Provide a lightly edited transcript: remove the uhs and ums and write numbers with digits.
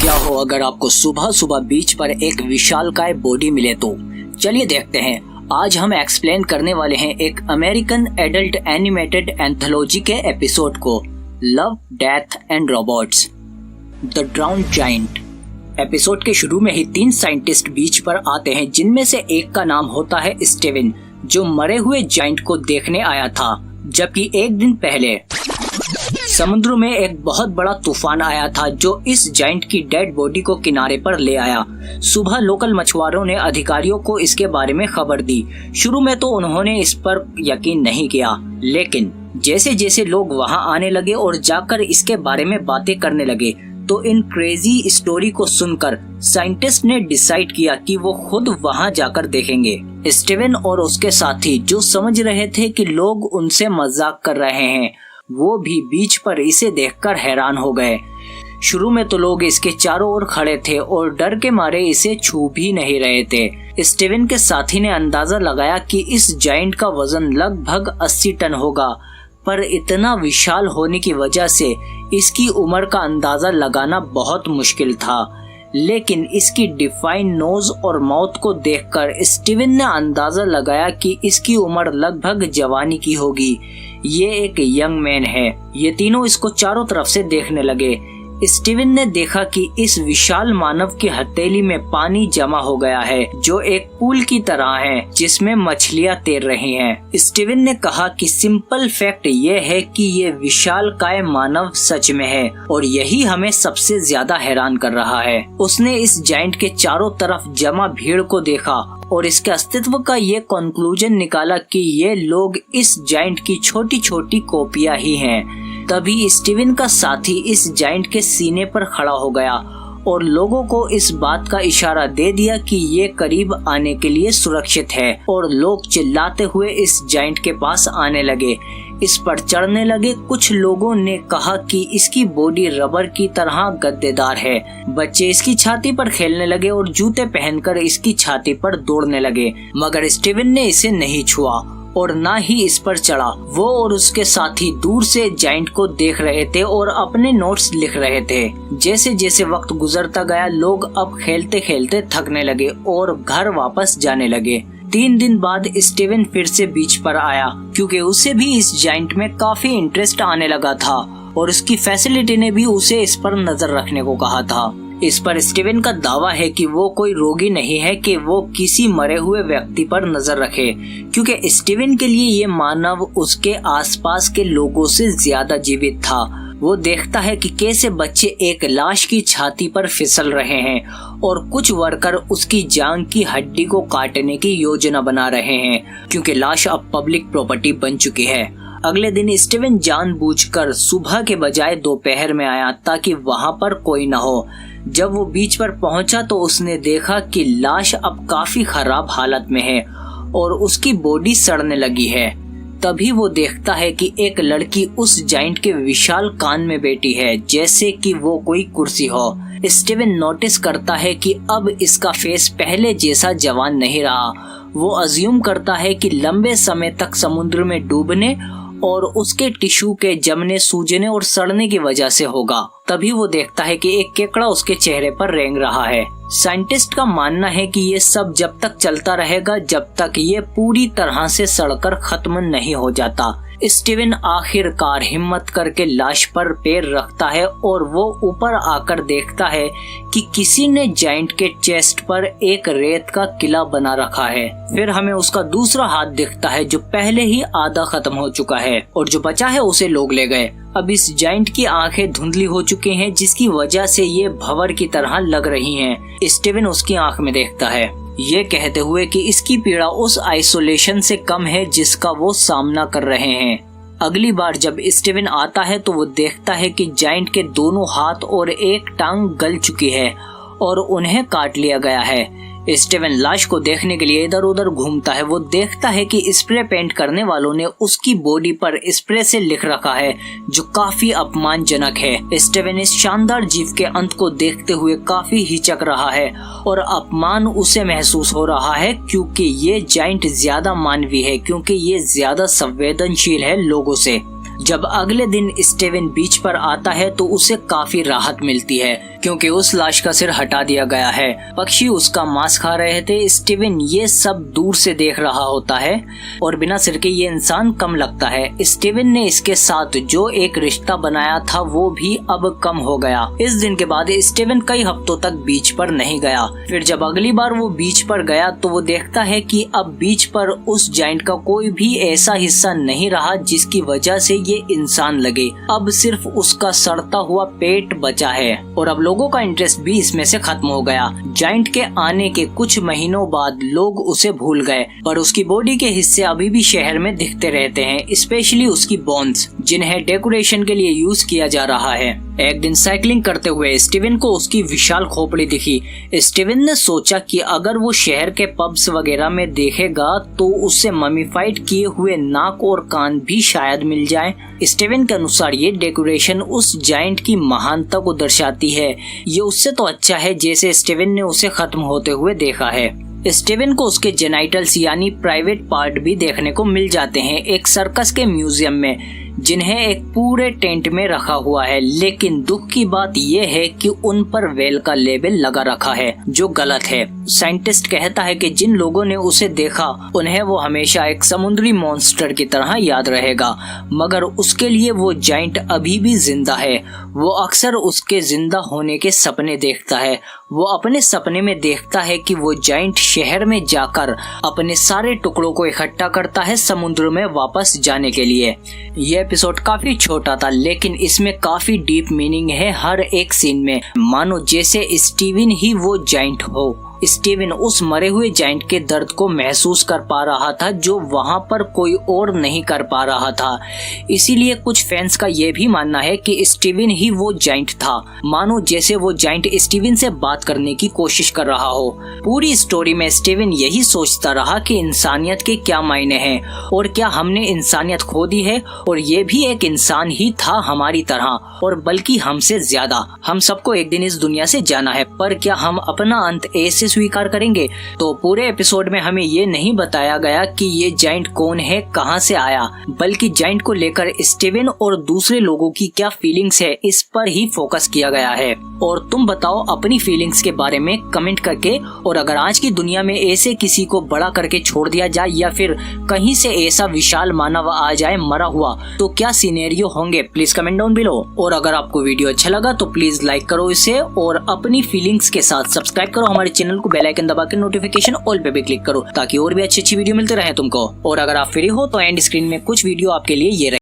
क्या हो अगर आपको सुबह सुबह बीच पर एक विशालकाय बॉडी मिले तो? चलिए देखते हैं। आज हम एक्सप्लेन करने वाले हैं एक अमेरिकन एडल्ट एनिमेटेड एंथोलॉजी के एपिसोड को, love, death and robots, the ड्राउन्ड giant. Episode के शुरू में ही 3 साइंटिस्ट बीच पर आते हैं, जिनमें से एक का नाम होता है स्टीवन, जो मरे हुए जायंट को देखने आया था। जबकि एक दिन पहले समुद्र में एक बहुत बड़ा तूफान आया था, जो इस जायंट की डेड बॉडी को किनारे पर ले आया। सुबह लोकल मछुआरों ने अधिकारियों को इसके बारे में खबर दी। शुरू में तो उन्होंने इस पर यकीन नहीं किया, लेकिन जैसे जैसे लोग वहां आने लगे और जाकर इसके बारे में बातें करने लगे, तो इन क्रेजी स्टोरी को सुनकर साइंटिस्ट ने डिसाइड किया कि वो खुद वहां जाकर देखेंगे। स्टीवन और उसके साथी, जो समझ रहे थे कि लोग उनसे मजाक कर रहे हैं, वो भी बीच पर इसे देखकर हैरान हो गए। शुरू में तो लोग इसके चारों ओर खड़े थे और डर के मारे इसे छू भी नहीं रहे थे। स्टीवन के साथी ने अंदाजा लगाया कि इस जायंट का वजन लगभग 80 टन होगा, पर इतना विशाल होने की वजह से इसकी उम्र का अंदाजा लगाना बहुत मुश्किल था। लेकिन इसकी डिफाइन नोज और माउथ को देखकर स्टीवन ने अंदाजा लगाया कि इसकी उम्र लगभग जवानी की होगी। ये एक यंग मैन है। ये तीनों इसको चारों तरफ से देखने लगे। स्टीवन ने देखा कि इस विशाल मानव की हथेली में पानी जमा हो गया है, जो एक पूल की तरह है जिसमें मछलियां तैर रही हैं। स्टीवन ने कहा कि सिंपल फैक्ट ये है कि ये विशालकाय मानव सच में है, और यही हमें सबसे ज्यादा हैरान कर रहा है। उसने इस जायंट के चारों तरफ जमा भीड़ को देखा और इसके अस्तित्व का ये कंक्लूजन निकाला कि ये लोग इस जायंट की छोटी छोटी कॉपियां ही हैं। तभी स्टीवन का साथी इस जायंट के सीने पर खड़ा हो गया और लोगों को इस बात का इशारा दे दिया कि ये करीब आने के लिए सुरक्षित है, और लोग चिल्लाते हुए इस जायंट के पास आने लगे, इस पर चढ़ने लगे। कुछ लोगों ने कहा कि इसकी बॉडी रबर की तरह गद्देदार है। बच्चे इसकी छाती पर खेलने लगे और जूते पहनकर इसकी छाती पर दौड़ने लगे, मगर स्टीवन ने इसे नहीं छुआ और ना ही इस पर चढ़ा। वो और उसके साथी दूर से जायंट को देख रहे थे और अपने नोट्स लिख रहे थे। जैसे जैसे वक्त गुजरता गया, लोग अब खेलते खेलते थकने लगे और घर वापस जाने लगे। 3 दिन बाद स्टीवन फिर से बीच पर आया, क्योंकि उसे भी इस जायंट में काफी इंटरेस्ट आने लगा था और उसकी फैसिलिटी ने भी उसे इस पर नजर रखने को कहा था। इस पर स्टीवन का दावा है कि वो कोई रोगी नहीं है कि वो किसी मरे हुए व्यक्ति पर नजर रखे, क्योंकि स्टीवन के लिए ये मानव उसके आसपास के लोगों से ज्यादा जीवित था। वो देखता है कि कैसे बच्चे एक लाश की छाती पर फिसल रहे हैं और कुछ वर्कर उसकी जांघ की हड्डी को काटने की योजना बना रहे हैं, क्योंकि लाश अब पब्लिक प्रॉपर्टी बन चुकी है। अगले दिन स्टीवन जानबूझकर सुबह के बजाय दोपहर में आया, ताकि वहां पर कोई न हो। जब वो बीच पर पहुंचा तो उसने देखा कि लाश अब काफी खराब हालत में है और उसकी बॉडी सड़ने लगी है। तभी वो देखता है कि एक लड़की उस जायंट के विशाल कान में बैठी है, जैसे कि वो कोई कुर्सी हो। स्टीवन नोटिस करता है कि अब इसका फेस पहले जैसा जवान नहीं रहा। वो अज्यूम करता है कि लंबे समय तक समुद्र में डूबने और उसके टिश्यू के जमने, सूजने और सड़ने की वजह से होगा। तभी वो देखता है कि एक केकड़ा उसके चेहरे पर रेंग रहा है। साइंटिस्ट का मानना है कि ये सब जब तक चलता रहेगा, जब तक ये पूरी तरह से सड़कर खत्म नहीं हो जाता। स्टीवन आखिरकार हिम्मत करके लाश पर पैर रखता है और वो ऊपर आकर देखता है कि किसी ने जायंट के चेस्ट पर एक रेत का किला बना रखा है। फिर हमें उसका दूसरा हाथ दिखता है, जो पहले ही आधा खत्म हो चुका है, और जो बचा है उसे लोग ले गए। अब इस जायंट की आंखें धुंधली हो चुकी हैं, जिसकी वजह से ये भंवर की तरह लग रही हैं। स्टीवन उसकी आंख में देखता है, ये कहते हुए कि इसकी पीड़ा उस आइसोलेशन से कम है जिसका वो सामना कर रहे हैं। अगली बार जब स्टीवन आता है तो वो देखता है कि जायंट के दोनों हाथ और एक टांग गल चुकी है और उन्हें काट लिया गया है। स्टीवन लाश को देखने के लिए इधर उधर घूमता है। वो देखता है कि स्प्रे पेंट करने वालों ने उसकी बॉडी पर स्प्रे से लिख रखा है, जो काफी अपमानजनक है। स्टीवन इस शानदार जीव के अंत को देखते हुए काफी हिचक रहा है और अपमान उसे महसूस हो रहा है, क्योंकि ये जायंट ज्यादा मानवीय है, क्योंकि ये ज्यादा संवेदनशील है लोगों से। जब अगले दिन स्टीवन बीच पर आता है तो उसे काफी राहत मिलती है क्योंकि उस लाश का सिर हटा दिया गया है। पक्षी उसका मांस खा रहे थे। स्टीवन ये सब दूर से देख रहा होता है और बिना सिर के ये इंसान कम लगता है। स्टीवन ने इसके साथ जो एक रिश्ता बनाया था वो भी अब कम हो गया। इस दिन के बाद स्टीवन कई हफ्तों तक बीच पर नहीं गया। फिर जब अगली बार वो बीच पर गया तो वो देखता है कि अब बीच पर उस जायंट का कोई भी ऐसा हिस्सा नहीं रहा जिसकी वजह से ये इंसान लगे। अब सिर्फ उसका सड़ता हुआ पेट बचा है और अब लोगों का इंटरेस्ट भी इसमें से खत्म हो गया। जायंट के आने के कुछ महीनों बाद लोग उसे भूल गए, पर उसकी बॉडी के हिस्से अभी भी शहर में दिखते रहते हैं, स्पेशली उसकी बोन्स जिन्हें डेकोरेशन के लिए यूज किया जा रहा है। एक दिन साइकिलिंग करते हुए स्टीवन को उसकी विशाल खोपड़ी दिखी। स्टीवन ने सोचा कि अगर वो शहर के पब्स वगैरह में देखेगा तो उससे ममीफाइड किए हुए नाक और कान भी शायद मिल जाए। स्टीवन के अनुसार ये डेकोरेशन उस जायंट की महानता को दर्शाती है। ये उससे तो अच्छा है जैसे स्टीवन ने उसे खत्म होते हुए देखा है। स्टीवन को उसके जेनाइटल्स यानी प्राइवेट पार्ट भी देखने को मिल जाते हैं एक सर्कस के म्यूजियम में, जिन्हें एक पूरे टेंट में रखा हुआ है। लेकिन दुख की बात यह है कि उन पर वेल का लेबल लगा रखा है जो गलत है। साइंटिस्ट कहता है कि जिन लोगों ने उसे देखा उन्हें वो हमेशा एक समुद्री मॉन्स्टर की तरह याद रहेगा, मगर उसके लिए वो जायंट अभी भी जिंदा है। वो अक्सर उसके जिंदा होने के सपने देखता है। वो अपने सपने में देखता है कि वो जायंट शहर में जाकर अपने सारे टुकड़ों को इकट्ठा करता है समुद्र में वापस जाने के लिए। ये एपिसोड काफी छोटा था लेकिन इसमें काफी डीप मीनिंग है हर एक सीन में, मानो जैसे स्टीवन ही वो जायंट हो। स्टीवन उस मरे हुए जायंट के दर्द को महसूस कर पा रहा था जो वहां पर कोई और नहीं कर पा रहा था। इसीलिए कुछ फैंस का ये भी मानना है कि स्टीवन ही वो जायंट था, मानो जैसे वो जायंट स्टीवन से बात करने की कोशिश कर रहा हो। पूरी स्टोरी में स्टीवन यही सोचता रहा कि इंसानियत के क्या मायने हैं और क्या हमने इंसानियत खो दी है, और ये भी एक इंसान ही था हमारी तरह, और बल्कि हमसे ज्यादा। हम सबको एक दिन इस दुनिया से जाना है, पर क्या हम अपना अंत ऐसे स्वीकार करेंगे? तो पूरे एपिसोड में हमें ये नहीं बताया गया कि ये जायंट कौन है, कहां से आया, बल्कि जायंट को लेकर स्टीवन और दूसरे लोगों की क्या फीलिंग्स है इस पर ही फोकस किया गया है। और तुम बताओ अपनी फीलिंग्स के बारे में कमेंट करके। और अगर आज की दुनिया में ऐसे किसी को बड़ा करके छोड़ दिया जाए या फिर कहीं से ऐसा विशाल मानव आ जाए मरा हुआ, तो क्या सिनेरियो होंगे, प्लीज कमेंट डाउन बिलो। और अगर आपको वीडियो अच्छा लगा तो प्लीज लाइक करो इसे और अपनी फीलिंग्स के साथ सब्सक्राइब करो हमारे चैनल को, बेल आइकन दबा के नोटिफिकेशन ऑल पे भी क्लिक करो ताकि और भी अच्छी अच्छी वीडियो मिलते रहे तुमको। और अगर आप फ्री हो तो एंड स्क्रीन में कुछ वीडियो आपके लिए ये